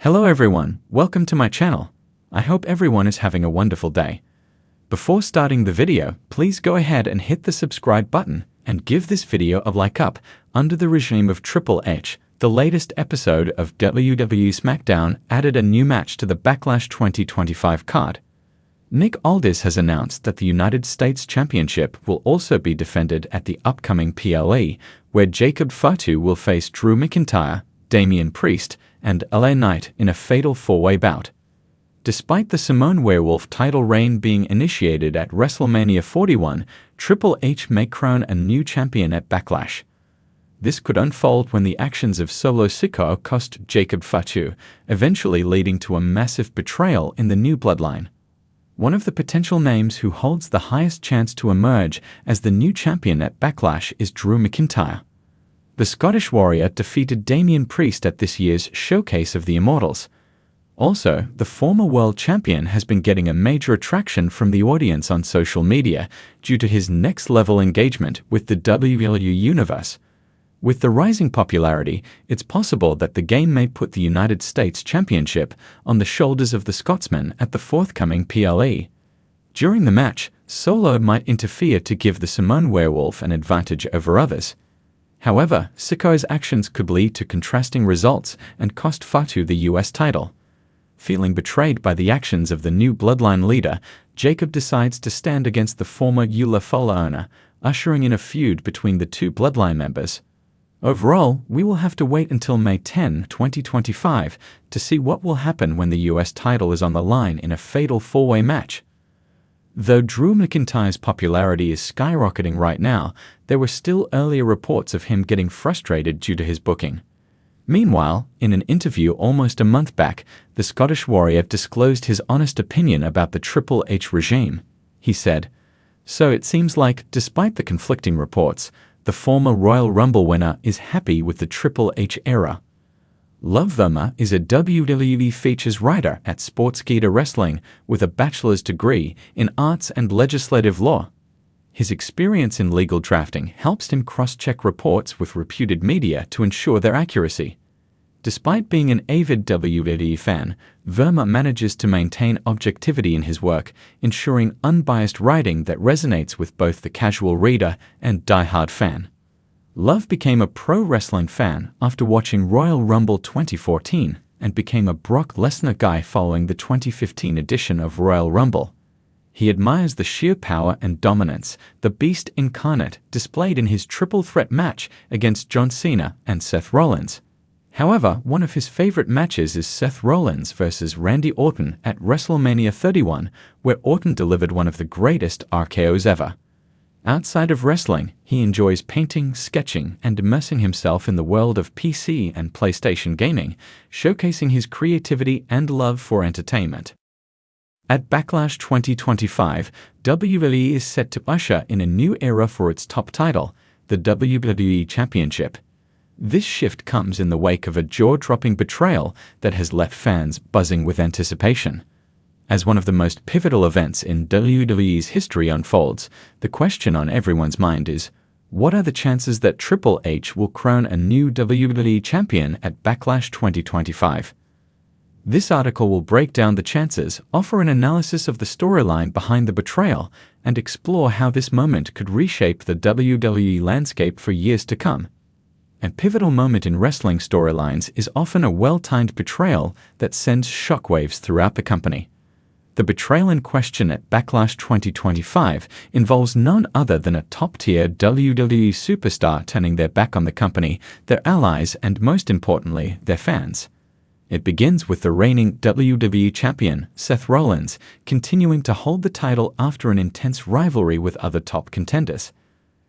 Hello everyone, welcome to my channel. I hope everyone is having a wonderful day. Before starting the video, please go ahead and hit the subscribe button and give this video a like up. Under the regime of Triple H, the latest episode of WWE SmackDown added a new match to the Backlash 2025 card. Nick Aldis has announced that the United States Championship will also be defended at the upcoming PLE, where Jacob Fatu will face Drew McIntyre, Damian Priest, and LA Knight in a fatal four-way bout. Despite the Samoan Werewolf title reign being initiated at WrestleMania 41, Triple H may crown a new champion at Backlash. This could unfold when the actions of Solo Sikoa cost Jacob Fatu, eventually leading to a massive betrayal in the new bloodline. One of the potential names who holds the highest chance to emerge as the new champion at Backlash is Drew McIntyre. The Scottish Warrior defeated Damian Priest at this year's Showcase of the Immortals. Also, the former world champion has been getting a major attraction from the audience on social media due to his next-level engagement with the WWE Universe. With the rising popularity, it's possible that the game may put the United States Championship on the shoulders of the Scotsman at the forthcoming PLE. During the match, Solo might interfere to give the Samoan Werewolf an advantage over others. However, Sikoa's actions could lead to contrasting results and cost Fatu the US title. Feeling betrayed by the actions of the new bloodline leader, Jacob decides to stand against the former Ulafola owner, ushering in a feud between the two bloodline members. Overall, we will have to wait until May 10, 2025 to see what will happen when the US title is on the line in a fatal four-way match. Though Drew McIntyre's popularity is skyrocketing right now, there were still earlier reports of him getting frustrated due to his booking. Meanwhile, in an interview almost a month back, the Scottish Warrior disclosed his honest opinion about the Triple H regime. He said, "So it seems like, despite the conflicting reports, the former Royal Rumble winner is happy with the Triple H era." Love Verma is a WWE features writer at Sportskeeda Wrestling with a bachelor's degree in arts and legislative law. His experience in legal drafting helps him cross-check reports with reputed media to ensure their accuracy. Despite being an avid WWE fan, Verma manages to maintain objectivity in his work, ensuring unbiased writing that resonates with both the casual reader and die-hard fan. Love became a pro wrestling fan after watching Royal Rumble 2014 and became a Brock Lesnar guy following the 2015 edition of Royal Rumble. He admires the sheer power and dominance the Beast incarnate displayed in his triple threat match against John Cena and Seth Rollins. However, one of his favorite matches is Seth Rollins versus Randy Orton at WrestleMania 31, where Orton delivered one of the greatest RKOs ever. Outside of wrestling, he enjoys painting, sketching, and immersing himself in the world of PC and PlayStation gaming, showcasing his creativity and love for entertainment. At Backlash 2025, WWE is set to usher in a new era for its top title, the WWE Championship. This shift comes in the wake of a jaw-dropping betrayal that has left fans buzzing with anticipation. As one of the most pivotal events in WWE's history unfolds, the question on everyone's mind is, what are the chances that Triple H will crown a new WWE champion at Backlash 2025? This article will break down the chances, offer an analysis of the storyline behind the betrayal, and explore how this moment could reshape the WWE landscape for years to come. A pivotal moment in wrestling storylines is often a well-timed betrayal that sends shockwaves throughout the company. The betrayal in question at Backlash 2025 involves none other than a top-tier WWE superstar turning their back on the company, their allies, and most importantly, their fans. It begins with the reigning WWE champion, Seth Rollins, continuing to hold the title after an intense rivalry with other top contenders.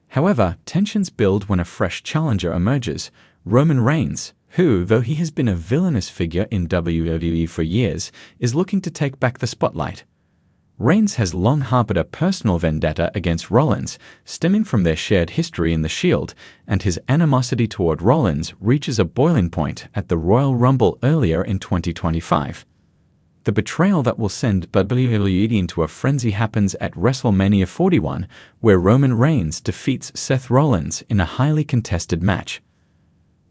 However, tensions build when a fresh challenger emerges, Roman Reigns, who, though he has been a villainous figure in WWE for years, is looking to take back the spotlight. Reigns has long harbored a personal vendetta against Rollins, stemming from their shared history in the Shield, and his animosity toward Rollins reaches a boiling point at the Royal Rumble earlier in 2025. The betrayal that will send WWE into a frenzy happens at WrestleMania 41, where Roman Reigns defeats Seth Rollins in a highly contested match.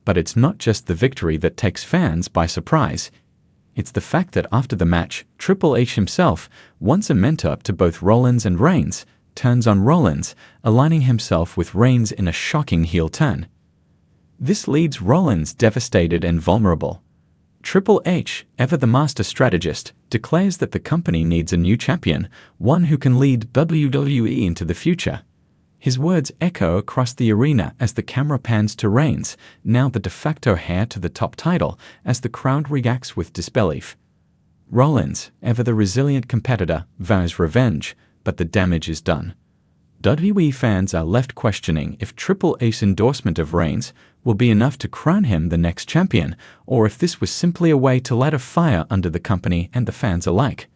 But it's not just the victory that takes fans by surprise. It's the fact that after the match, Triple H himself, once a mentor to both Rollins and Reigns, turns on Rollins, aligning himself with Reigns in a shocking heel turn. This leaves Rollins devastated and vulnerable. Triple H, ever the master strategist, declares that the company needs a new champion, one who can lead WWE into the future. His words echo across the arena as the camera pans to Reigns, now the de facto heir to the top title, as the crowd reacts with disbelief. Rollins, ever the resilient competitor, vows revenge, but the damage is done. WWE fans are left questioning if Triple H's endorsement of Reigns will be enough to crown him the next champion, or if this was simply a way to light a fire under the company and the fans alike.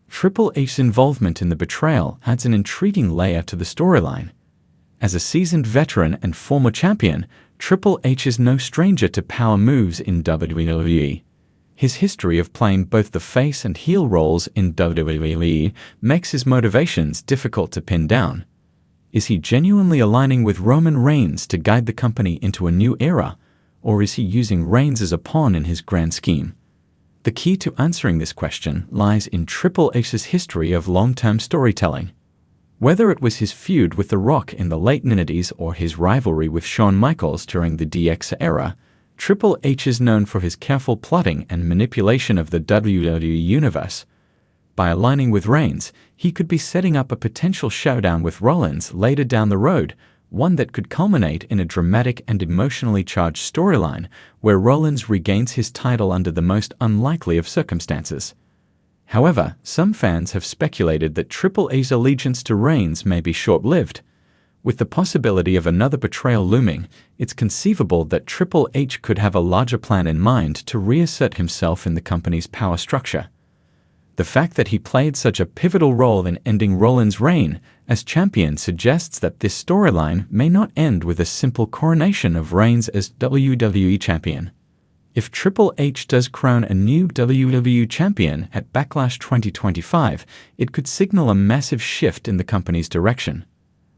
Triple H's involvement in the betrayal adds an intriguing layer to the storyline. As a seasoned veteran and former champion, Triple H is no stranger to power moves in WWE. His history of playing both the face and heel roles in WWE makes his motivations difficult to pin down. Is he genuinely aligning with Roman Reigns to guide the company into a new era, or is he using Reigns as a pawn in his grand scheme? The key to answering this question lies in Triple H's history of long-term storytelling. Whether it was his feud with The Rock in the late 90s or his rivalry with Shawn Michaels during the DX era, Triple H is known for his careful plotting and manipulation of the WWE Universe. By aligning with Reigns, he could be setting up a potential showdown with Rollins later down the road, one that could culminate in a dramatic and emotionally charged storyline where Rollins regains his title under the most unlikely of circumstances. However, some fans have speculated that Triple H's allegiance to Reigns may be short-lived. With the possibility of another betrayal looming, it's conceivable that Triple H could have a larger plan in mind to reassert himself in the company's power structure. The fact that he played such a pivotal role in ending Rollins' reign as champion suggests that this storyline may not end with a simple coronation of Reigns as WWE champion. If Triple H does crown a new WWE champion at Backlash 2025, it could signal a massive shift in the company's direction.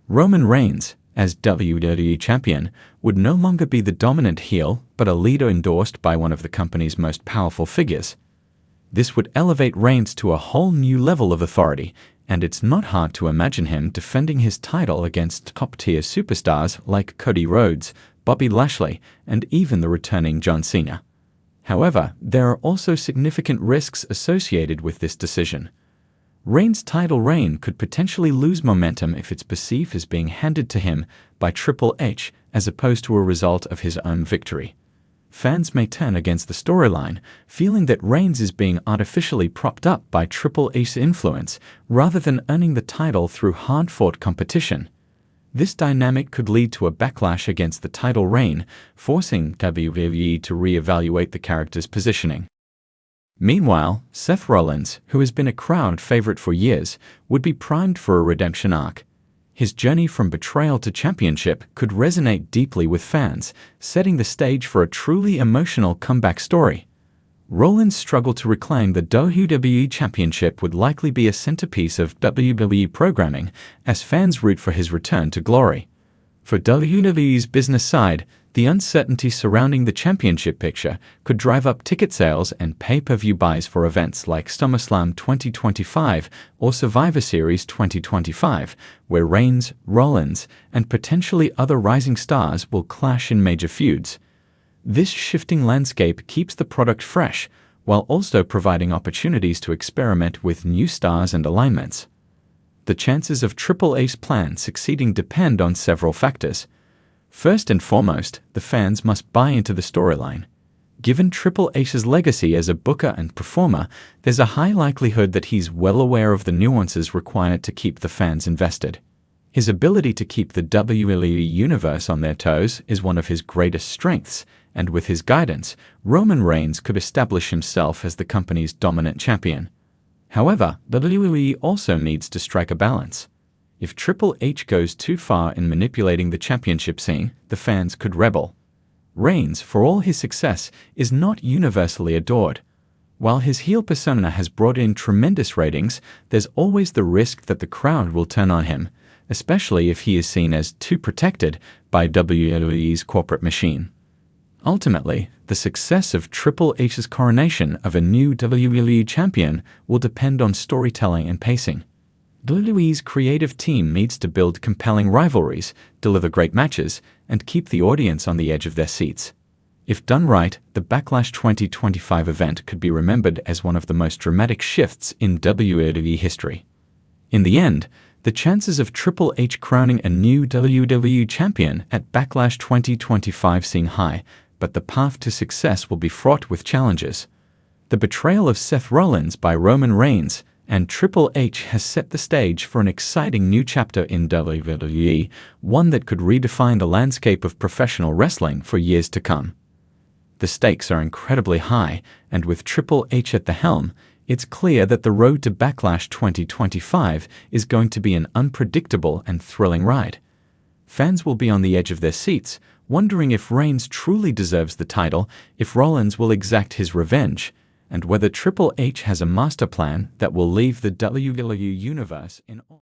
Roman Reigns, as WWE champion, would no longer be the dominant heel, but a leader endorsed by one of the company's most powerful figures. This would elevate Reigns to a whole new level of authority, and it's not hard to imagine him defending his title against top-tier superstars like Cody Rhodes, Bobby Lashley, and even the returning John Cena. However, there are also significant risks associated with this decision. Reigns' title reign could potentially lose momentum if it's perceived as being handed to him by Triple H as opposed to a result of his own victory. Fans may turn against the storyline, feeling that Reigns is being artificially propped up by Triple H's influence rather than earning the title through hard-fought competition. This dynamic could lead to a backlash against the title reign, forcing WWE to re-evaluate the character's positioning. Meanwhile, Seth Rollins, who has been a crowd favorite for years, would be primed for a redemption arc. His journey from betrayal to championship could resonate deeply with fans, setting the stage for a truly emotional comeback story. Rollins' struggle to reclaim the WWE Championship would likely be a centerpiece of WWE programming, as fans root for his return to glory. For WWE's business side, the uncertainty surrounding the championship picture could drive up ticket sales and pay-per-view buys for events like SummerSlam 2025 or Survivor Series 2025, where Reigns, Rollins, and potentially other rising stars will clash in major feuds. This shifting landscape keeps the product fresh, while also providing opportunities to experiment with new stars and alignments. The chances of Triple H's plan succeeding depend on several factors. First and foremost, the fans must buy into the storyline. Given Triple H's legacy as a booker and performer, there's a high likelihood that he's well aware of the nuances required to keep the fans invested. His ability to keep the WWE Universe on their toes is one of his greatest strengths, and with his guidance, Roman Reigns could establish himself as the company's dominant champion. However, WWE also needs to strike a balance. If Triple H goes too far in manipulating the championship scene, the fans could rebel. Reigns, for all his success, is not universally adored. While his heel persona has brought in tremendous ratings, there's always the risk that the crowd will turn on him, especially if he is seen as too protected by WWE's corporate machine. Ultimately, the success of Triple H's coronation of a new WWE champion will depend on storytelling and pacing. WWE's creative team needs to build compelling rivalries, deliver great matches, and keep the audience on the edge of their seats. If done right, the Backlash 2025 event could be remembered as one of the most dramatic shifts in WWE history. In the end, the chances of Triple H crowning a new WWE champion at Backlash 2025 seem high, but the path to success will be fraught with challenges. The betrayal of Seth Rollins by Roman Reigns and Triple H has set the stage for an exciting new chapter in WWE, one that could redefine the landscape of professional wrestling for years to come. The stakes are incredibly high, and with Triple H at the helm, it's clear that the road to Backlash 2025 is going to be an unpredictable and thrilling ride. Fans will be on the edge of their seats, wondering if Reigns truly deserves the title, if Rollins will exact his revenge, and whether Triple H has a master plan that will leave the WWE universe in awe.